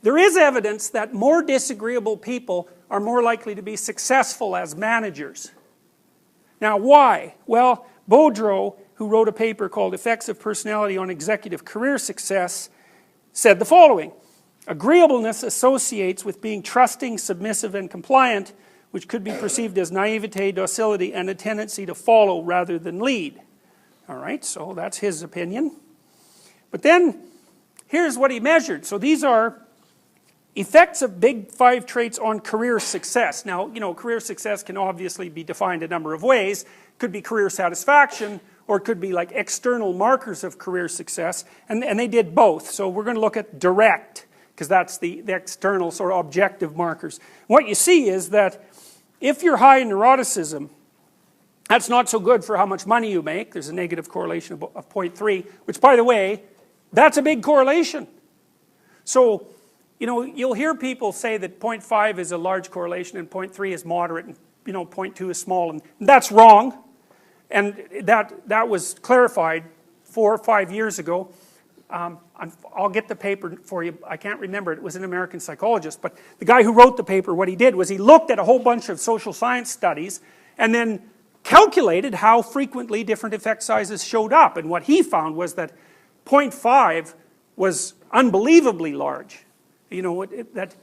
there is evidence that more disagreeable people are more likely to be successful as managers. Now why? Well, Boudreau, who wrote a paper called Effects of Personality on Executive Career Success, said the following: agreeableness associates with being trusting, submissive, and compliant, which could be perceived as naivete, docility, and a tendency to follow rather than lead. Alright, so that's his opinion. But then, here's what he measured. So these are effects of big 5 traits on career success. Now, you know, career success can obviously be defined a number of ways. It could be career satisfaction, or it could be like external markers of career success, and they did both. So we're going to look at direct, because that's the external sort of objective markers. What you see is that if you're high in neuroticism, that's not so good for how much money you make. There's a negative correlation of 0.3, which, by the way, that's a big correlation. So, you know, you'll hear people say that 0.5 is a large correlation and 0.3 is moderate and, you know, 0.2 is small, and that's wrong. And that was clarified 4 or 5 years ago. I'll get the paper for you. I can't remember it. It was an American psychologist. But the guy who wrote the paper, what he did was he looked at a whole bunch of social science studies and then calculated how frequently different effect sizes showed up. And what he found was that 0.5 was unbelievably large. You know, that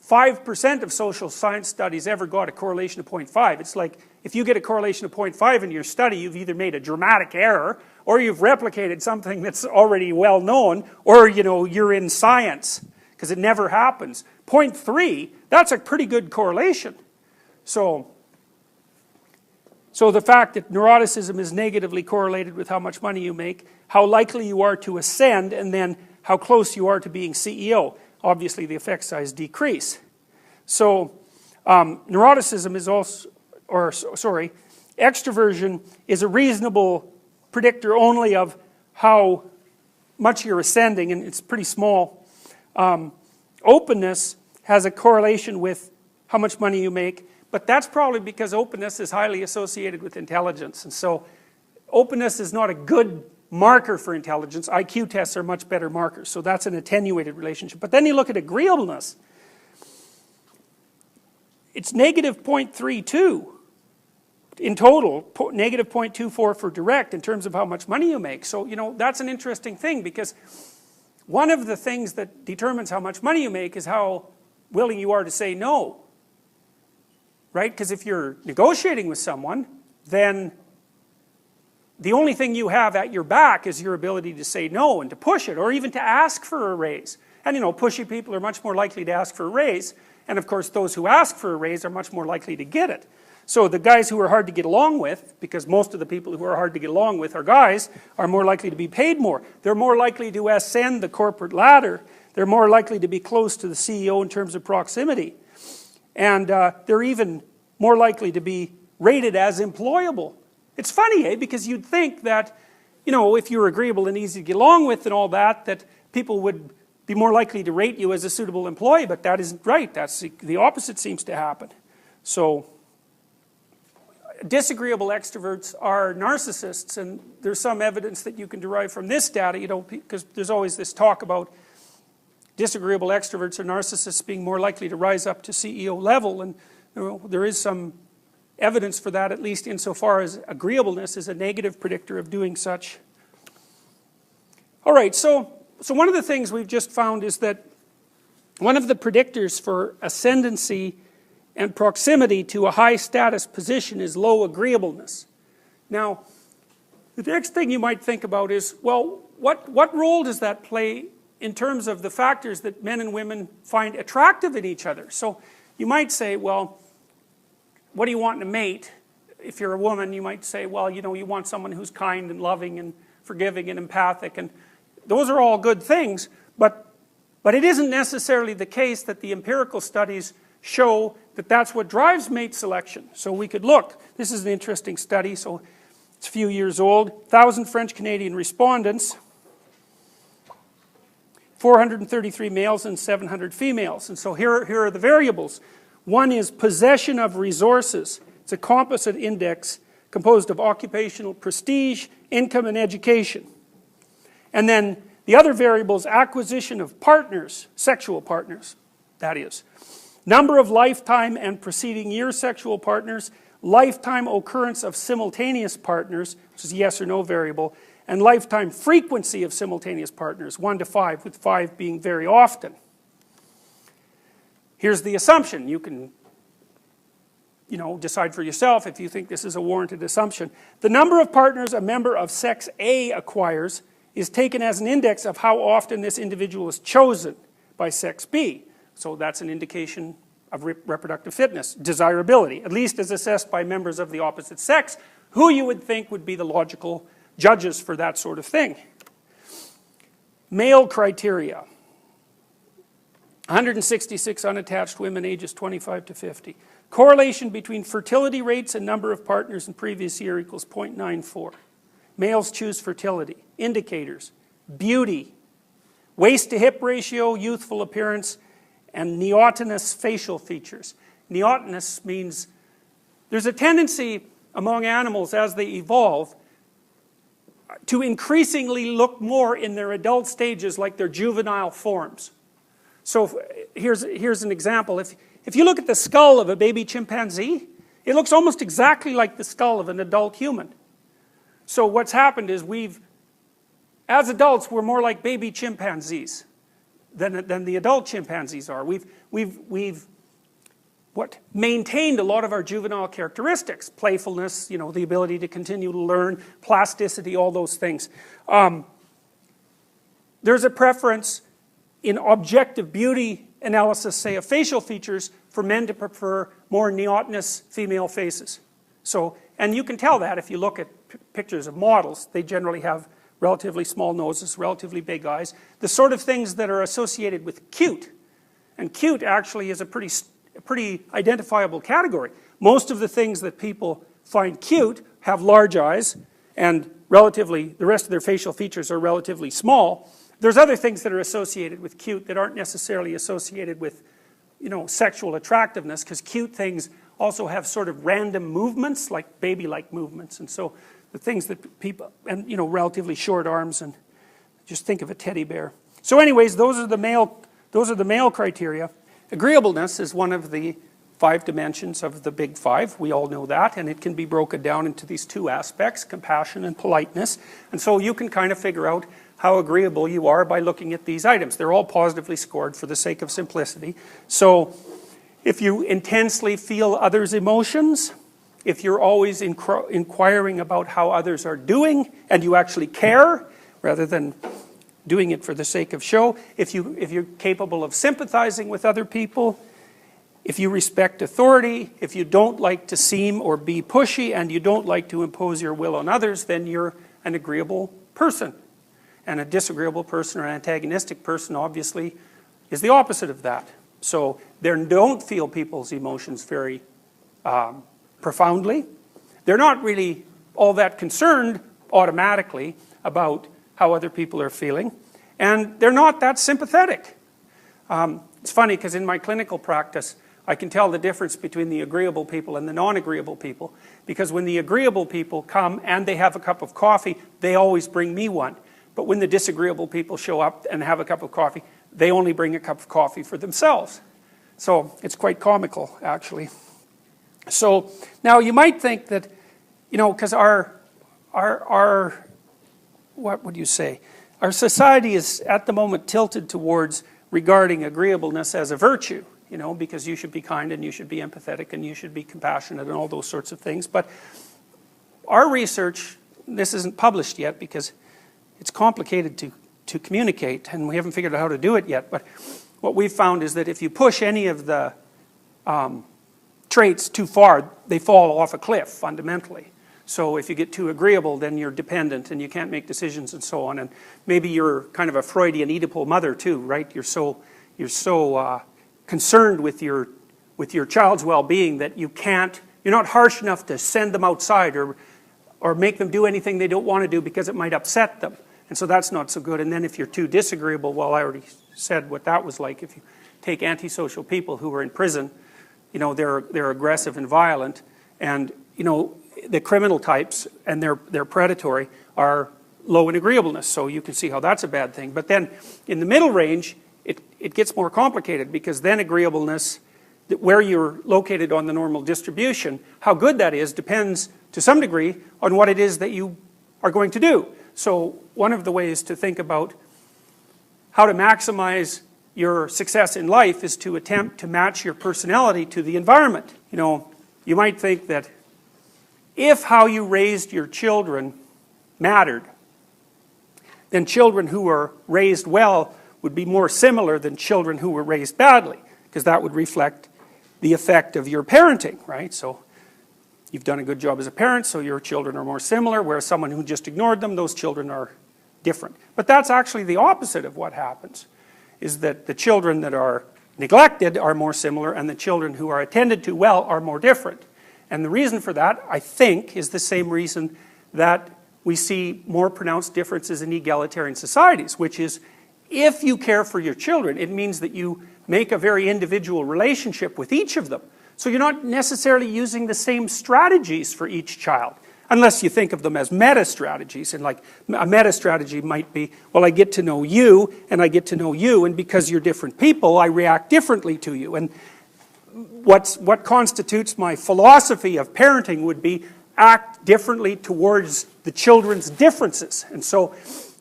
5% of social science studies ever got a correlation of 0.5. It's like, if you get a correlation of 0.5 in your study, you've either made a dramatic error, or you've replicated something that's already well known, or, you know, you're in science, because it never happens. 0.3, that's a pretty good correlation. So the fact that neuroticism is negatively correlated with how much money you make, how likely you are to ascend, and then how close you are to being CEO. Obviously the effect size decrease. So neuroticism is also, extroversion is a reasonable predictor only of how much you're ascending, and it's pretty small. Openness has a correlation with how much money you make, but that's probably because openness is highly associated with intelligence, and so openness is not a good marker for intelligence. IQ tests are much better markers, so that's an attenuated relationship. But then you look at agreeableness. It's negative 0.32 in total, negative 0.24 for direct in terms of how much money you make. So, you know, that's an interesting thing, because one of the things that determines how much money you make is how willing you are to say no. Right? Because if you're negotiating with someone, then the only thing you have at your back is your ability to say no and to push it, or even to ask for a raise. And, you know, pushy people are much more likely to ask for a raise, and of course those who ask for a raise are much more likely to get it. So the guys who are hard to get along with, because most of the people who are hard to get along with are guys, are more likely to be paid more. They're more likely to ascend the corporate ladder. They're more likely to be close to the CEO in terms of proximity. And they're even more likely to be rated as employable. It's funny, eh? Because you'd think that, you know, if you're agreeable and easy to get along with and all that, that people would be more likely to rate you as a suitable employee, but that isn't right. That's the opposite seems to happen. So, disagreeable extroverts are narcissists, and there's some evidence that you can derive from this data, you know, because there's always this talk about disagreeable extroverts or narcissists being more likely to rise up to CEO level, and you know, there is some evidence for that, at least insofar as agreeableness is a negative predictor of doing such. All right, so one of the things we've just found is that one of the predictors for ascendancy and proximity to a high status position is low agreeableness. Now, the next thing you might think about is, well, what role does that play in terms of the factors that men and women find attractive in each other? So you might say, well, what do you want in a mate? If you're a woman, you might say, well, you know, you want someone who's kind and loving and forgiving and empathic, and those are all good things, but it isn't necessarily the case that the empirical studies show that that's what drives mate selection. So we could look. This is an interesting study, so it's a few years old. 1,000 French-Canadian respondents, 433 males and 700 females. And so here are the variables. One is possession of resources. It's a composite index composed of occupational prestige, income, and education. And then The other variable is acquisition of partners, sexual partners, that is. Number of lifetime and preceding year sexual partners, lifetime occurrence of simultaneous partners, which is yes or no variable, and lifetime frequency of simultaneous partners, 1 to 5, with 5 being very often. Here's the assumption. You can, decide for yourself if you think this is a warranted assumption. The number of partners a member of sex A acquires is taken as an index of how often this individual is chosen by sex B. So that's an indication of reproductive fitness, desirability, at least as assessed by members of the opposite sex, who you would think would be the logical judges for that sort of thing. Male criteria. 166 unattached women ages 25 to 50. Correlation between fertility rates and number of partners in previous year equals 0.94. Males choose fertility. Indicators: beauty, waist to hip ratio, youthful appearance, and neotenous facial features. Neotenous means there's a tendency among animals as they evolve to increasingly look more in their adult stages like their juvenile forms. So here's an example. If you look at the skull of a baby chimpanzee, it looks almost exactly like the skull of an adult human. So what's happened is as adults, we're more like baby chimpanzees than the adult chimpanzees are. We've maintained a lot of our juvenile characteristics, playfulness, the ability to continue to learn, plasticity, all those things. There's a preference in objective beauty analysis, say of facial features, for men to prefer more neotenous female faces. So, and you can tell that if you look at pictures of models. They generally have relatively small noses, relatively big eyes, the sort of things that are associated with cute. And cute actually is a pretty identifiable category. Most of the things that people find cute have large eyes, and the rest of their facial features are relatively small. There's other things that are associated with cute that aren't necessarily associated with, sexual attractiveness, because cute things also have sort of random movements, like baby-like movements. And so the things that people, and relatively short arms, and just think of a teddy bear. So anyways, those are the male criteria. Agreeableness is one of the 5 dimensions of the big 5. We all know that, and it can be broken down into these 2 aspects, compassion and politeness. And so you can kind of figure out how agreeable you are by looking at these items. They're all positively scored for the sake of simplicity. So if you intensely feel others' emotions, if you're always inquiring about how others are doing, and you actually care, rather than doing it for the sake of show, if you're capable of sympathizing with other people, if you respect authority, if you don't like to seem or be pushy, and you don't like to impose your will on others, then you're an agreeable person. And a disagreeable person or an antagonistic person, obviously, is the opposite of that. So they don't feel people's emotions very profoundly. They're not really all that concerned automatically about how other people are feeling. And they're not that sympathetic. It's funny because in my clinical practice, I can tell the difference between the agreeable people and the non-agreeable people. Because when the agreeable people come and they have a cup of coffee, they always bring me one. But when the disagreeable people show up and have a cup of coffee, they only bring a cup of coffee for themselves. So it's quite comical, actually. So now you might think that, because our what would you say? Our society is at the moment tilted towards regarding agreeableness as a virtue, because you should be kind and you should be empathetic and you should be compassionate and all those sorts of things. But our research, this isn't published yet because it's complicated to communicate, and we haven't figured out how to do it yet. But what we've found is that if you push any of the traits too far, they fall off a cliff fundamentally. So if you get too agreeable, then you're dependent and you can't make decisions and so on. And maybe you're kind of a Freudian Oedipal mother too, right? You're so concerned with your child's well-being that you're not harsh enough to send them outside or make them do anything they don't want to do because it might upset them. And so that's not so good. And then if you're too disagreeable, well, I already said what that was like. If you take antisocial people who are in prison, they're aggressive and violent, and the criminal types, and they're predatory, are low in agreeableness, so you can see how that's a bad thing. But then in the middle range, it gets more complicated, because then agreeableness, where you're located on the normal distribution, how good that is depends to some degree on what it is that you are going to do. So one of the ways to think about how to maximize your success in life is to attempt to match your personality to the environment. You know, you might think that if how you raised your children mattered, then children who were raised well would be more similar than children who were raised badly, because that would reflect the effect of your parenting, right? So you've done a good job as a parent, so your children are more similar, whereas someone who just ignored them, those children are different. But that's actually the opposite of what happens, is that the children that are neglected are more similar, and the children who are attended to well are more different. And the reason for that, I think, is the same reason that we see more pronounced differences in egalitarian societies, which is, if you care for your children, it means that you make a very individual relationship with each of them. So you're not necessarily using the same strategies for each child, unless you think of them as meta-strategies. And like a meta-strategy might be, well, I get to know you, and I get to know you, and because you're different people, I react differently to you. And what constitutes my philosophy of parenting would be act differently towards the children's differences. And so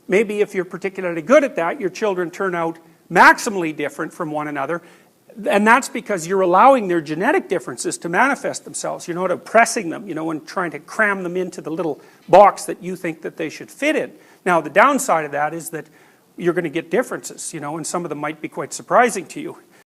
maybe if you're particularly good at that, your children turn out maximally different from one another, and that's because you're allowing their genetic differences to manifest themselves. You're not oppressing them, you know, and trying to cram them into the little box that you think that they should fit in. Now, the downside of that is that you're going to get differences, you know, and some of them might be quite surprising to you.